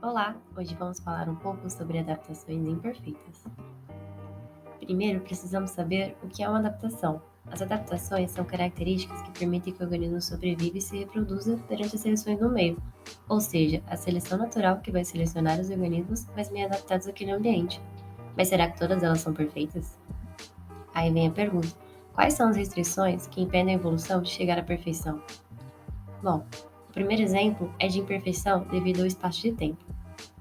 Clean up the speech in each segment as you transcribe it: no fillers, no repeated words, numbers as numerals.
Olá, hoje vamos falar um pouco sobre adaptações imperfeitas. Primeiro, precisamos saber o que é uma adaptação. As adaptações são características que permitem que o organismo sobreviva e se reproduza perante as seleções no meio, ou seja, a seleção natural que vai selecionar os organismos mais bem adaptados àquele ambiente. Mas será que todas elas são perfeitas? Aí vem a pergunta: quais são as restrições que impedem a evolução de chegar à perfeição? Bom, o primeiro exemplo é de imperfeição devido ao espaço de tempo.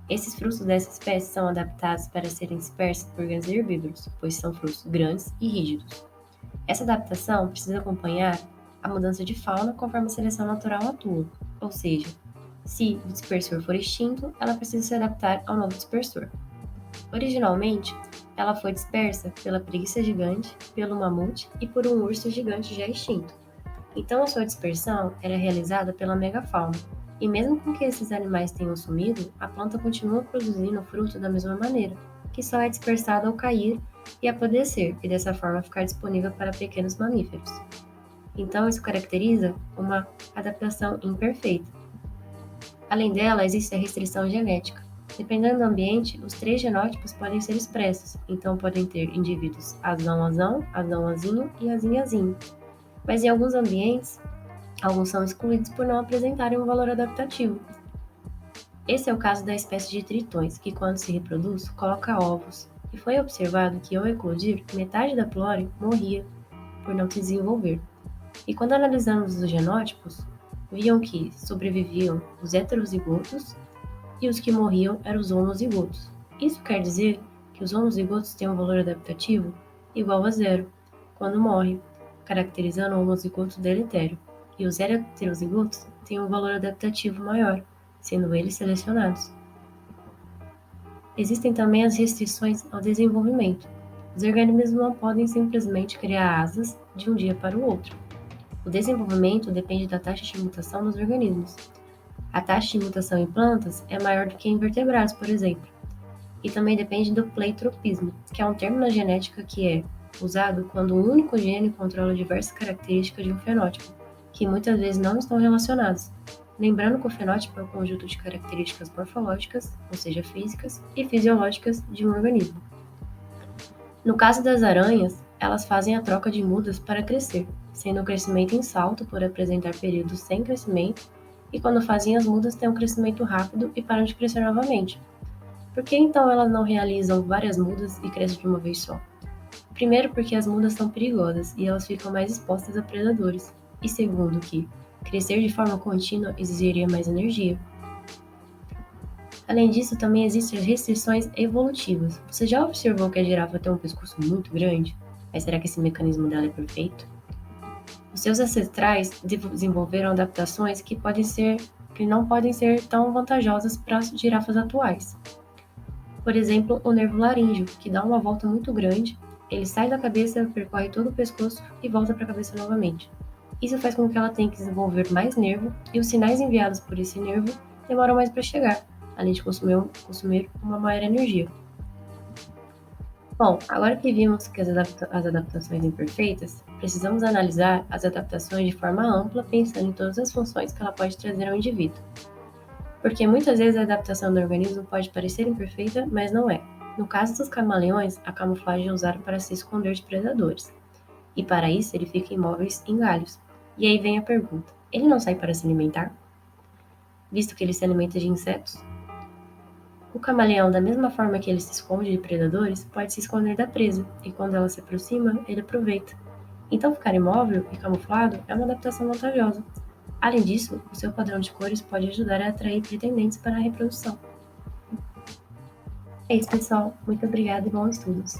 Esses frutos dessa espécie são adaptados para serem dispersos por grandes herbívoros, pois são frutos grandes e rígidos. Essa adaptação precisa acompanhar a mudança de fauna conforme a seleção natural atua, ou seja, se o dispersor for extinto, ela precisa se adaptar ao novo dispersor. Originalmente, ela foi dispersa pela preguiça gigante, pelo mamute e por um urso gigante já extinto. Então, a sua dispersão era realizada pela megafauna, e mesmo com que esses animais tenham sumido, a planta continua produzindo fruto da mesma maneira, que só é dispersado ao cair e apodrecer, e dessa forma ficar disponível para pequenos mamíferos. Então, isso caracteriza uma adaptação imperfeita. Além dela, existe a restrição genética. Dependendo do ambiente, os três genótipos podem ser expressos, então podem ter indivíduos azão-azão, azão-azinho e azinho-azinho. Mas em alguns ambientes, alguns são excluídos por não apresentarem um valor adaptativo. Esse é o caso da espécie de tritões, que quando se reproduz, coloca ovos, e foi observado que ao eclodir, metade da prole morria por não se desenvolver. E quando analisamos os genótipos, viam que sobreviviam os heterozigotos e os que morriam eram os homozigotos. Isso quer dizer que os homozigotos têm um valor adaptativo igual a zero quando morrem, caracterizando o homozigoto deletério, e os heterozigotos têm um valor adaptativo maior, sendo eles selecionados. Existem também as restrições ao desenvolvimento. Os organismos não podem simplesmente criar asas de um dia para o outro. O desenvolvimento depende da taxa de mutação nos organismos. A taxa de mutação em plantas é maior do que em vertebrados, por exemplo. E também depende do pleitropismo, que é um termo na genética que é usado quando um único gene controla diversas características de um fenótipo, que muitas vezes não estão relacionados. Lembrando que o fenótipo é o conjunto de características morfológicas, ou seja, físicas, e fisiológicas de um organismo. No caso das aranhas, elas fazem a troca de mudas para crescer, sendo o crescimento em salto por apresentar períodos sem crescimento, e quando fazem as mudas têm um crescimento rápido e param de crescer novamente. Por que então elas não realizam várias mudas e crescem de uma vez só? Primeiro, porque as mudas são perigosas e elas ficam mais expostas a predadores. E segundo, que crescer de forma contínua exigiria mais energia. Além disso, também existem as restrições evolutivas. Você já observou que a girafa tem um pescoço muito grande? Mas será que esse mecanismo dela é perfeito? Os seus ancestrais desenvolveram adaptações que não podem ser tão vantajosas para as girafas atuais. Por exemplo, o nervo laríngeo, que dá uma volta muito grande, ele sai da cabeça, percorre todo o pescoço e volta para a cabeça novamente. Isso faz com que ela tenha que desenvolver mais nervo e os sinais enviados por esse nervo demoram mais para chegar, além de consumir uma maior energia. Bom, agora que vimos que as adaptações imperfeitas, precisamos analisar as adaptações de forma ampla, pensando em todas as funções que ela pode trazer ao indivíduo. Porque muitas vezes a adaptação do organismo pode parecer imperfeita, mas não é. No caso dos camaleões, a camuflagem é usada para se esconder de predadores. E para isso ele fica imóvel em galhos. E aí vem a pergunta: ele não sai para se alimentar? Visto que ele se alimenta de insetos? O camaleão, da mesma forma que ele se esconde de predadores, pode se esconder da presa, e quando ela se aproxima, ele aproveita. Então ficar imóvel e camuflado é uma adaptação vantajosa. Além disso, o seu padrão de cores pode ajudar a atrair pretendentes para a reprodução. É isso, pessoal. Muito obrigada e bons estudos!